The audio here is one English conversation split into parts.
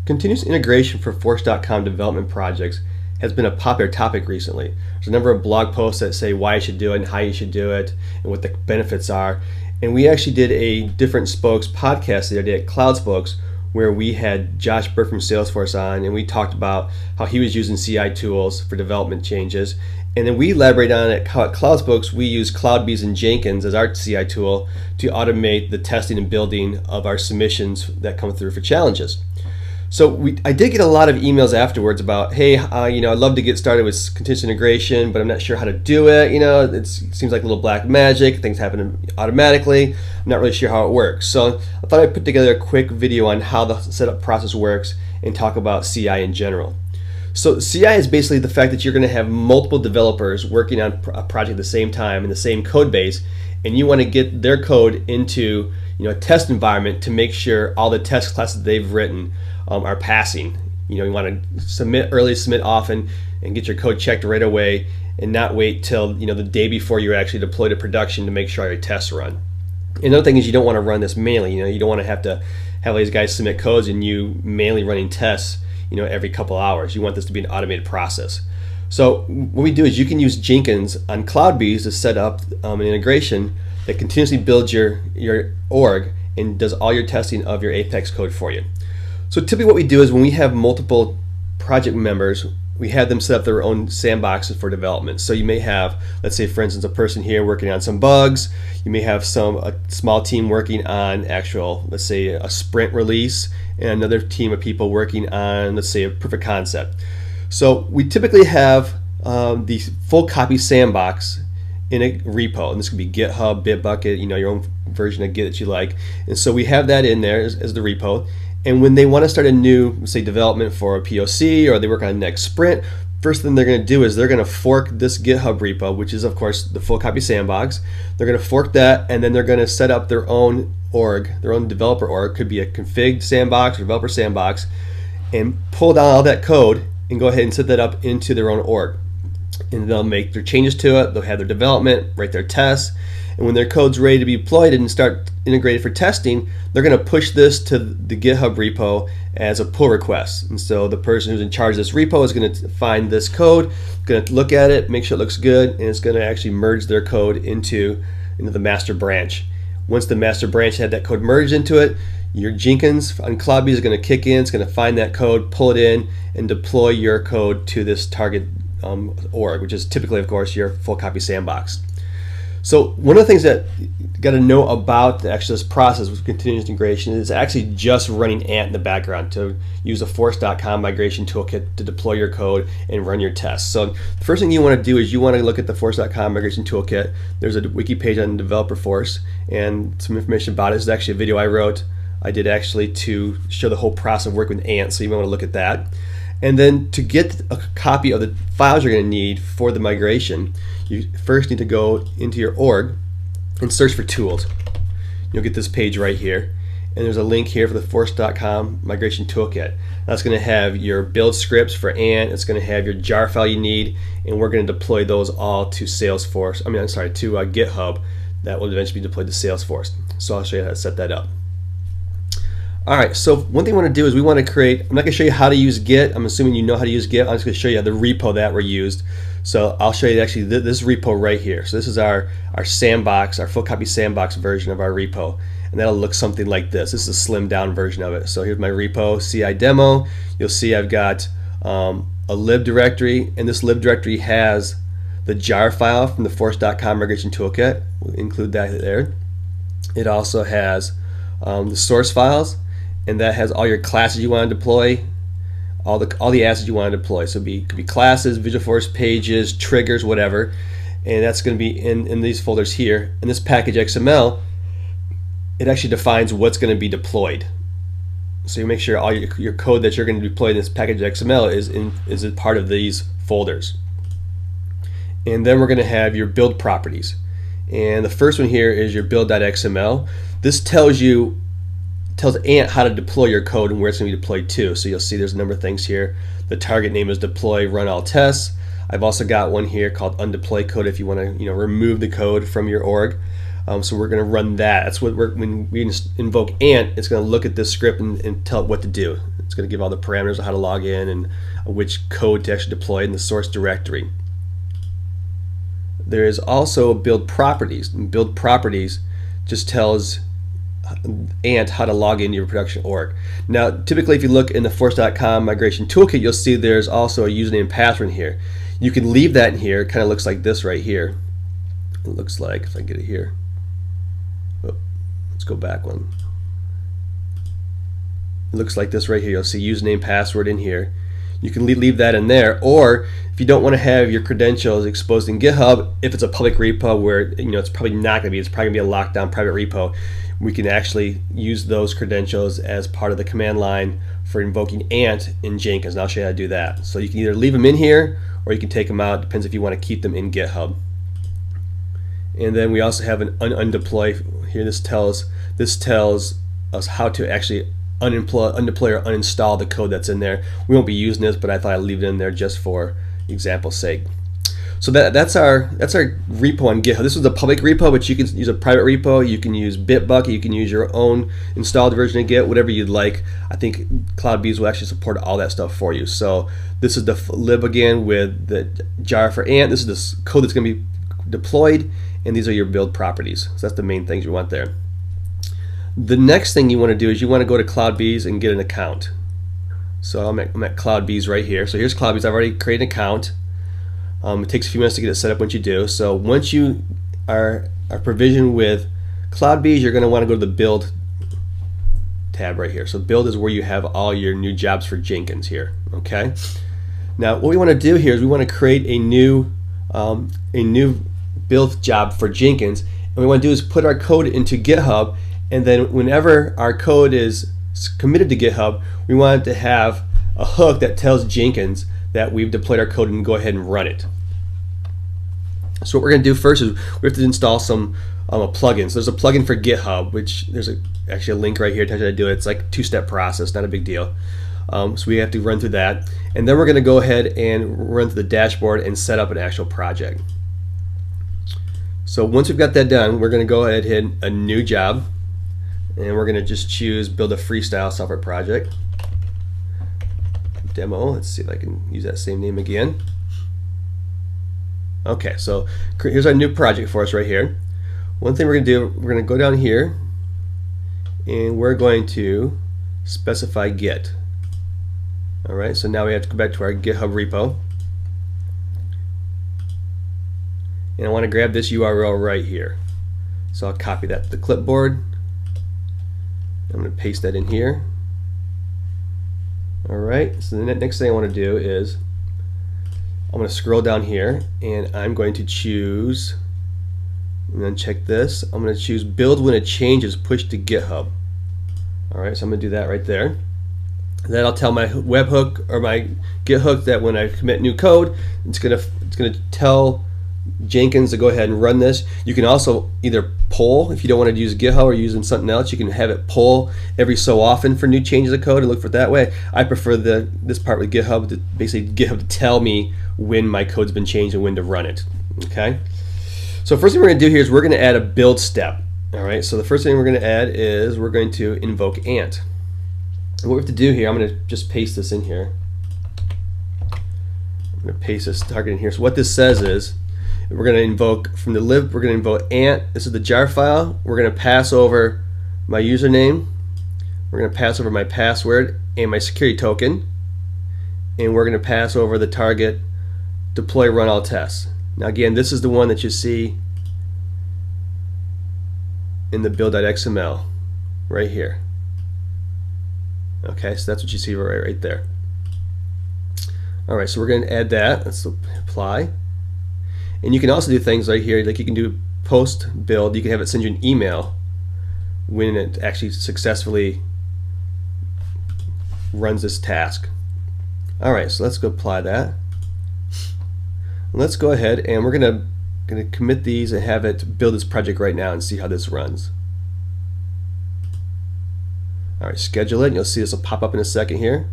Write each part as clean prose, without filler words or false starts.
Continuous integration for Force.com development projects has been a popular topic recently. There's a number of blog posts that say why you should do it and how you should do it and what the benefits are. And we actually did a Different Spokes podcast the other day at Cloudbees, where we had Josh Burke from Salesforce on, and we talked about how he was using CI tools for development changes. And then we elaborated on it how at Cloudbees we use Cloudbees and Jenkins as our CI tool to automate the testing and building of our submissions that come through for challenges. So I did get a lot of emails afterwards about, hey, I'd love to get started with continuous integration, but I'm not sure how to do it. It seems like a little black magic. Things happen automatically. I'm not really sure how it works. So I thought I'd put together a quick video on how the setup process works and talk about CI in general. So CI is basically the fact that you're going to have multiple developers working on a project at the same time in the same code base, and you want to get their code into a test environment to make sure all the test classes they've written are passing. You want to submit early, submit often, and get your code checked right away, and not wait till the day before you're actually deployed to production to make sure all your tests run. Another thing is you don't want to run this manually. You don't want to have all these guys submit codes and you manually running tests every couple hours. You want this to be an automated process. So what we do is you can use Jenkins on Cloudbees to set up an integration that continuously builds your org and does all your testing of your Apex code for you. So typically what we do is when we have multiple project members, we have them set up their own sandboxes for development. So you may have, let's say for instance, a person here working on some bugs. You may have a small team working on let's say a sprint release, and another team of people working on, let's say, a proof of concept. So we typically have the full copy sandbox in a repo, and this could be GitHub, Bitbucket, your own version of Git that you like. And so we have that in there as the repo. And when they want to start a new, say, development for a POC, or they work on a next sprint, first thing they're going to do is they're going to fork this GitHub repo, which is of course the full copy sandbox. They're going to fork that, and then they're going to set up their own org, their own developer org. Could be a config sandbox or developer sandbox, and pull down all that code and go ahead and set that up into their own org. And they'll make their changes to it. They'll have their development, write their tests, and when their code's ready to be deployed and start integrated for testing, they're going to push this to the GitHub repo as a pull request. And so the person who's in charge of this repo is going to find this code, going to look at it, make sure it looks good, and it's going to actually merge their code into the master branch. Once the master branch had that code merged into it, your Jenkins on Cloudbees is going to kick in. It's going to find that code, pull it in, and deploy your code to this target org, which is typically, of course, your full copy sandbox. So one of the things that you got to know about this process with continuous integration is actually just running Ant in the background to use a Force.com migration toolkit to deploy your code and run your tests. So the first thing you want to do is you want to look at the Force.com migration toolkit. There's a wiki page on Developer Force and some information about it. This is actually a video I did actually to show the whole process of working with Ant, so you might want to look at that. And then to get a copy of the files you're going to need for the migration, you first need to go into your org and search for tools. You'll get this page right here, and there's a link here for the Force.com migration toolkit. That's going to have your build scripts for Ant. It's going to have your jar file you need, and we're going to deploy those all to Salesforce. to GitHub. That will eventually be deployed to Salesforce. So I'll show you how to set that up. Alright, so one thing we want to do is we want to create, I'm not going to show you how to use Git. I'm assuming you know how to use Git. I'm just going to show you the repo that we used. So I'll show you actually this repo right here. So this is our sandbox, our full copy sandbox version of our repo. And that'll look something like this. This is a slimmed down version of it. So here's my repo, CI demo. You'll see I've got a lib directory, and this lib directory has the jar file from the Force.com migration toolkit. We'll include that there. It also has the source files, and that has all your classes you want to deploy, all the assets you want to deploy. So it could be classes, Visual Force pages, triggers, whatever, and that's going to be in these folders here. And this package XML, it actually defines what's going to be deployed. So you make sure all your code that you're going to deploy in this package XML is a part of these folders. And then we're going to have your build properties. And the first one here is your build.xml. This tells Ant how to deploy your code and where it's going to be deployed to. So you'll see there's a number of things here. The target name is deploy run all tests. I've also got one here called undeploy code if you want to remove the code from your org. So we're going to run that. That's what when we invoke Ant, it's going to look at this script and tell it what to do. It's going to give all the parameters of how to log in and which code to actually deploy in the source directory. There is also build properties. And build properties just tells Ant how to log into your production org. Now, typically, if you look in the Force.com migration toolkit, you'll see there's also a username and password in here. You can leave that in here. It kind of looks like this right here. It looks like, if I get it here. Oh, let's go back one. It looks like this right here. You'll see username, password in here. You can leave that in there, or if you don't want to have your credentials exposed in GitHub, if it's a public repo where it's probably not going to be, it's probably going to be a lockdown private repo, we can actually use those credentials as part of the command line for invoking Ant in Jenkins, and I'll show you how to do that. So you can either leave them in here or you can take them out. Depends if you want to keep them in GitHub. And then we also have an undeploy here. This tells us how to actually undeploy or uninstall the code that's in there. We won't be using this, but I thought I'd leave it in there just for example's sake. So that's our repo on GitHub. This is a public repo, but you can use a private repo. You can use Bitbucket. You can use your own installed version of Git, whatever you'd like. I think Cloudbees will actually support all that stuff for you. So this is the lib again with the jar for Ant. This is the code that's going to be deployed, and these are your build properties. So that's the main things you want there. The next thing you want to do is you want to go to Cloudbees and get an account. So I'm at Cloudbees right here. So here's Cloudbees. I've already created an account. It takes a few minutes to get it set up once you do. So once you are provisioned with Cloudbees, you're going to want to go to the Build tab right here. So Build is where you have all your new jobs for Jenkins here. Okay. Now what we want to do here is we want to create a new build job for Jenkins, and what we want to do is put our code into GitHub. And then whenever our code is committed to GitHub, we want it to have a hook that tells Jenkins that we've deployed our code and go ahead and run it. So what we're going to do first is we have to install some plugins. There's a plugin for GitHub, which there's actually a link right here to how to do it. It's like a two-step process, not a big deal. So we have to run through that. And then we're going to go ahead and run through the dashboard and set up an actual project. So once we've got that done, we're going to go ahead and hit a new job. And we're going to just choose build a freestyle software project. Demo. Let's see if I can use that same name again. Okay, so here's our new project for us right here. One thing we're going to do, we're going to go down here and we're going to specify Git. Alright, so now we have to go back to our GitHub repo. And I want to grab this URL right here. So I'll copy that to the clipboard. I'm going to paste that in here. Alright, so the next thing I want to do is I'm going to scroll down here and I'm going to choose, and then check this, I'm going to choose build when a change is pushed to GitHub. Alright, so I'm going to do that right there. And then I'll tell my webhook or my GitHub that when I commit new code, it's going to tell Jenkins to go ahead and run this. You can also either poll, if you don't want to use GitHub or using something else, you can have it poll every so often for new changes of code and look for it that way. I prefer this part with GitHub, to basically GitHub to tell me when my code's been changed and when to run it. Okay. So first thing we're going to do here is we're going to add a build step. All right. So the first thing we're going to add is we're going to invoke Ant. And what we have to do here, I'm going to just paste this in here. I'm going to paste this target in here. So what this says is, we're going to invoke from the lib, we're going to invoke Ant. This is the jar file. We're going to pass over my username. We're going to pass over my password and my security token. And we're going to pass over the target deploy run all tests. Now again, this is the one that you see in the build.xml right here. Okay, so that's what you see right there. Alright, so we're going to add that. Let's apply. And you can also do things right here, like you can do post build, you can have it send you an email when it actually successfully runs this task. Alright, so let's go apply that. And let's go ahead and we're gonna commit these and have it build this project right now and see how this runs. Alright, schedule it, and you'll see this will pop up in a second here.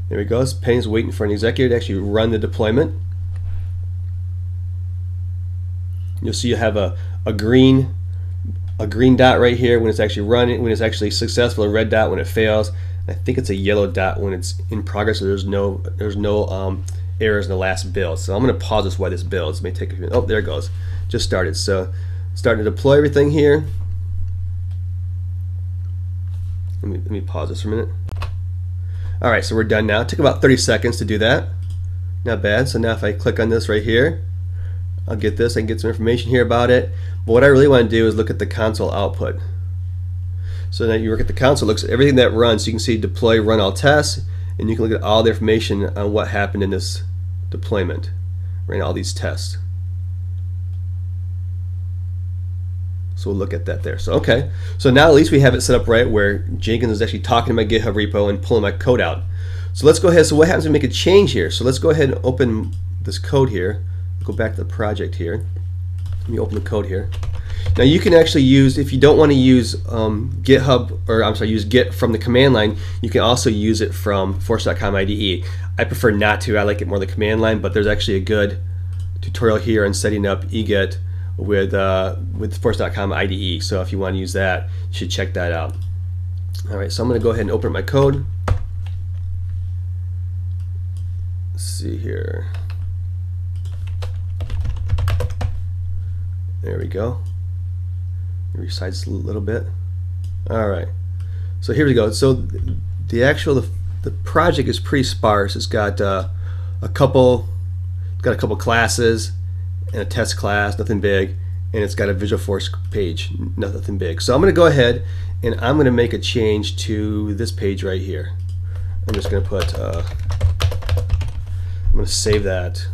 There we go, Penny's waiting for an executive to actually run the deployment. you'll see you have a green dot right here when it's actually running, when it's actually successful, a red dot when it fails. I think it's a yellow dot when it's in progress, so there's no errors in the last build. So I'm going to pause this while this builds. It may take a few minutes. Oh, there it goes. Just started. So starting to deploy everything here. Let me pause this for a minute. All right, so we're done now. It took about 30 seconds to do that. Not bad. So now if I click on this right here, I'll get this. I can get some information here about it. But what I really want to do is look at the console output. So now you look at the console, looks at everything that runs. So you can see deploy, run all tests, and you can look at all the information on what happened in this deployment, ran all these tests. So we'll look at that there. So okay, so now at least we have it set up right where Jenkins is actually talking to my GitHub repo and pulling my code out. So let's go ahead. So what happens when we make a change here? So let's go ahead and open this code here. Go back to the project here. Let me open the code here. Now you can actually use, if you don't want to use GitHub, or I'm sorry, use Git from the command line, you can also use it from Force.com IDE. I prefer not to. I like it more the command line, but there's actually a good tutorial here on setting up eGit with Force.com IDE. So if you want to use that, you should check that out. All right, so I'm going to go ahead and open up my code. Let's see here. There we go. Resize a little bit. All right. So here we go. So the project is pretty sparse. It's got a couple classes and a test class, nothing big, and it's got a Visualforce page, nothing big. So I'm going to go ahead and I'm going to make a change to this page right here. I'm just going to put I'm going to save that.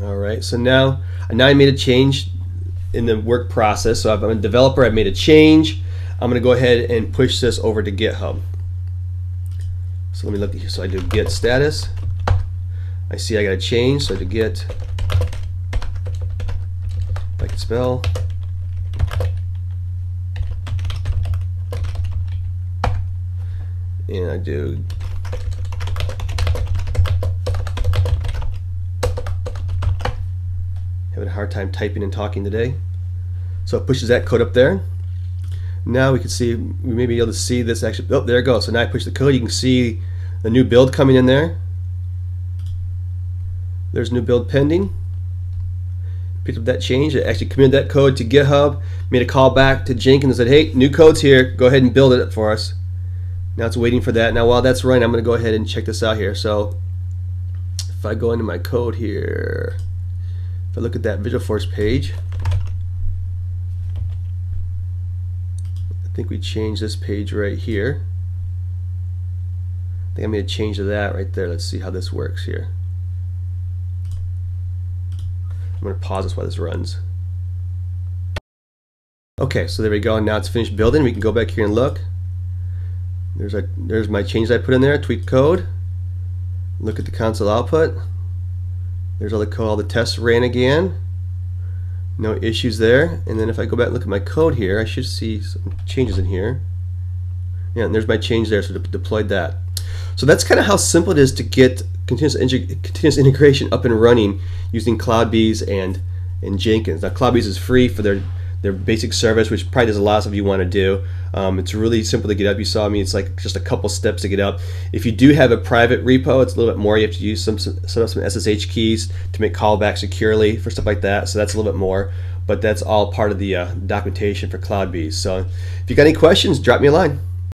All right. So now I made a change in the work process. So I'm a developer, I've made a change. I'm going to go ahead and push this over to GitHub. So let me look here. So I do git status. I see I got a change, so I do git, if I can spell, and I do having a hard time typing and talking today. So it pushes that code up there. Now we can see, we may be able to see this actually. Oh, there it goes. So now I push the code. You can see the new build coming in there. There's new build pending. Picked up that change. It actually committed that code to GitHub, made a call back to Jenkins and said, hey, new code's here. Go ahead and build it for us. Now it's waiting for that. Now while that's running, I'm going to go ahead and check this out here. So if I go into my code here, if I look at that Visualforce page, I think we changed this page right here. I think I made a change to that right there. Let's see how this works here. I'm going to pause this while this runs. Okay, so there we go. Now it's finished building. We can go back here and look. There's my change that I put in there. Tweak code. Look at the console output. There's all the code, all the tests ran again. No issues there. And then if I go back and look at my code here, I should see some changes in here. Yeah, and there's my change there, so deployed that. So that's kind of how simple it is to get continuous integration up and running using Cloudbees and Jenkins. Now Cloudbees is free for their basic service, which probably does a lot of you want to do. It's really simple to get up. You saw me, it's like just a couple steps to get up. If you do have a private repo, it's a little bit more. You have to use set up some SSH keys to make callback securely for stuff like that. So that's a little bit more, but that's all part of the documentation for Cloudbees. So if you got any questions, drop me a line.